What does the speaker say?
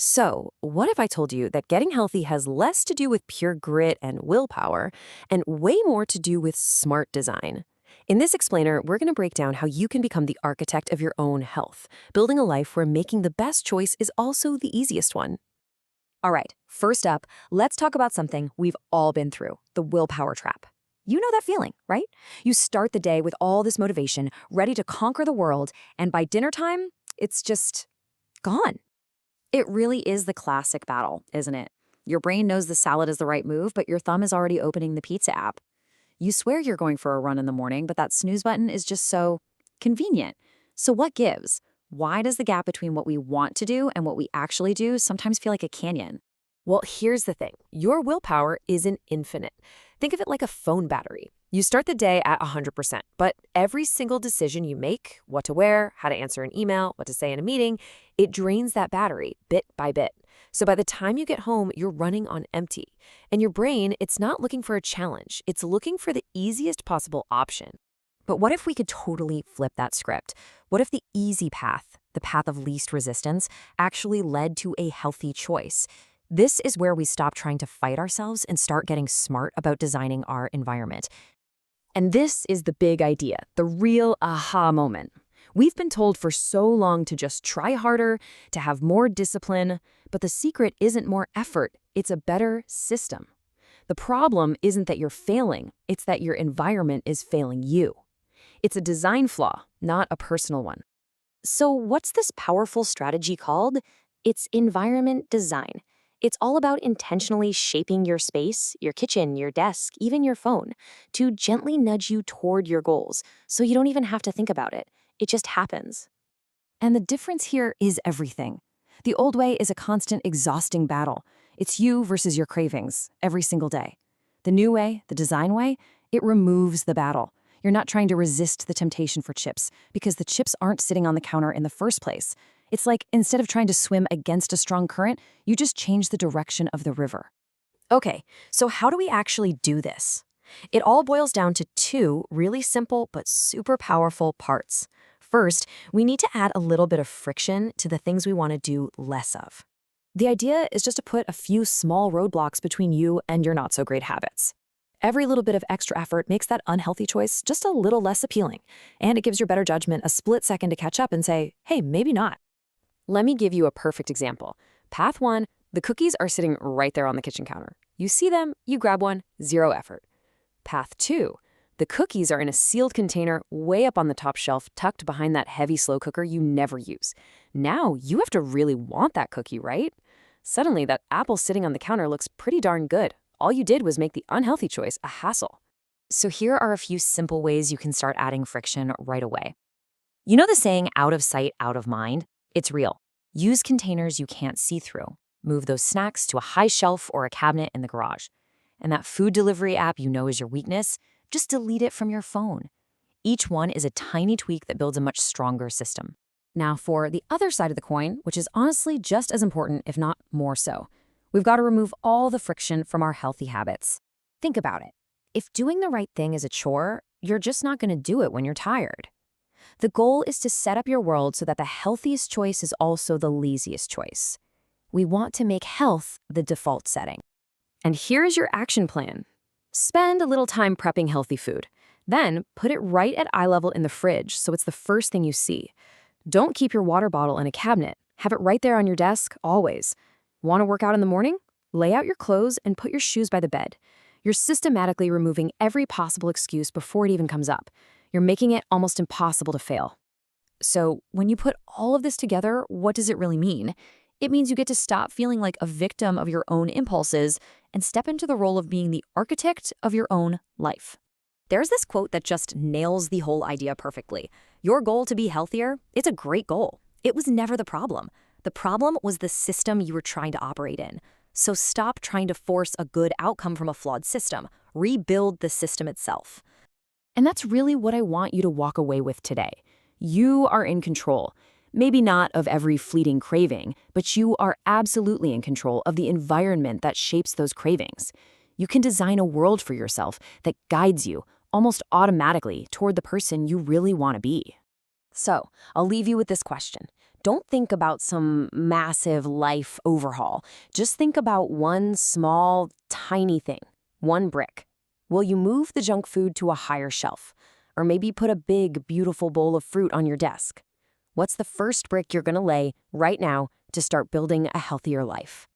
So, what if I told you that getting healthy has less to do with pure grit and willpower and way more to do with smart design? In this explainer, we're going to break down how you can become the architect of your own health, building a life where making the best choice is also the easiest one. All right, first up, let's talk about something we've all been through, the willpower trap. You know that feeling, right? You start the day with all this motivation, ready to conquer the world, and by dinner time, it's just gone. It really is the classic battle, isn't it? Your brain knows the salad is the right move, but your thumb is already opening the pizza app. You swear you're going for a run in the morning, but that snooze button is just so convenient. So what gives? Why does the gap between what we want to do and what we actually do sometimes feel like a canyon? Well, here's the thing. Your willpower isn't infinite. Think of it like a phone battery. You start the day at 100%, but every single decision you make, what to wear, how to answer an email, what to say in a meeting, it drains that battery bit by bit. So by the time you get home, you're running on empty. And your brain, it's not looking for a challenge. It's looking for the easiest possible option. But what if we could totally flip that script? What if the easy path, the path of least resistance, actually led to a healthy choice? This is where we stop trying to fight ourselves and start getting smart about designing our environment. And this is the big idea, the real aha moment. We've been told for so long to just try harder, to have more discipline, but the secret isn't more effort, it's a better system. The problem isn't that you're failing, it's that your environment is failing you. It's a design flaw, not a personal one. So what's this powerful strategy called? It's environment design. It's all about intentionally shaping your space, your kitchen, your desk, even your phone, to gently nudge you toward your goals, so you don't even have to think about it. It just happens. And the difference here is everything. The old way is a constant, exhausting battle. It's you versus your cravings every single day. The new way, the design way, it removes the battle. You're not trying to resist the temptation for chips, because the chips aren't sitting on the counter in the first place. It's like instead of trying to swim against a strong current, you just change the direction of the river. Okay, so how do we actually do this? It all boils down to two really simple but super powerful parts. First, we need to add a little bit of friction to the things we want to do less of. The idea is just to put a few small roadblocks between you and your not-so-great habits. Every little bit of extra effort makes that unhealthy choice just a little less appealing, and it gives your better judgment a split second to catch up and say, hey, maybe not. Let me give you a perfect example. Path 1, the cookies are sitting right there on the kitchen counter. You see them, you grab one, zero effort. Path 2, the cookies are in a sealed container way up on the top shelf, tucked behind that heavy slow cooker you never use. Now you have to really want that cookie, right? Suddenly, that apple sitting on the counter looks pretty darn good. All you did was make the unhealthy choice a hassle. So here are a few simple ways you can start adding friction right away. You know the saying, out of sight, out of mind? It's real. Use containers you can't see through. Move those snacks to a high shelf or a cabinet in the garage. And that food delivery app you know is your weakness, just delete it from your phone. Each one is a tiny tweak that builds a much stronger system. Now for the other side of the coin, which is honestly just as important, if not more so, we've got to remove all the friction from our healthy habits. Think about it. If doing the right thing is a chore, you're just not going to do it when you're tired. The goal is to set up your world so that the healthiest choice is also the laziest choice. We want to make health the default setting. And here's your action plan. Spend a little time prepping healthy food. Then put it right at eye level in the fridge so it's the first thing you see. Don't keep your water bottle in a cabinet. Have it right there on your desk, always. Want to work out in the morning? Lay out your clothes and put your shoes by the bed. You're systematically removing every possible excuse before it even comes up. You're making it almost impossible to fail. So when you put all of this together, what does it really mean? It means you get to stop feeling like a victim of your own impulses and step into the role of being the architect of your own life. There's this quote that just nails the whole idea perfectly. Your goal to be healthier, it's a great goal. It was never the problem. The problem was the system you were trying to operate in. So stop trying to force a good outcome from a flawed system. Rebuild the system itself. And that's really what I want you to walk away with today. You are in control. Maybe not of every fleeting craving, but you are absolutely in control of the environment that shapes those cravings. You can design a world for yourself that guides you almost automatically toward the person you really want to be. So, I'll leave you with this question. Don't think about some massive life overhaul. Just think about one small, tiny thing, one brick. Will you move the junk food to a higher shelf? Or maybe put a big, beautiful bowl of fruit on your desk? What's the first brick you're going to lay right now to start building a healthier life?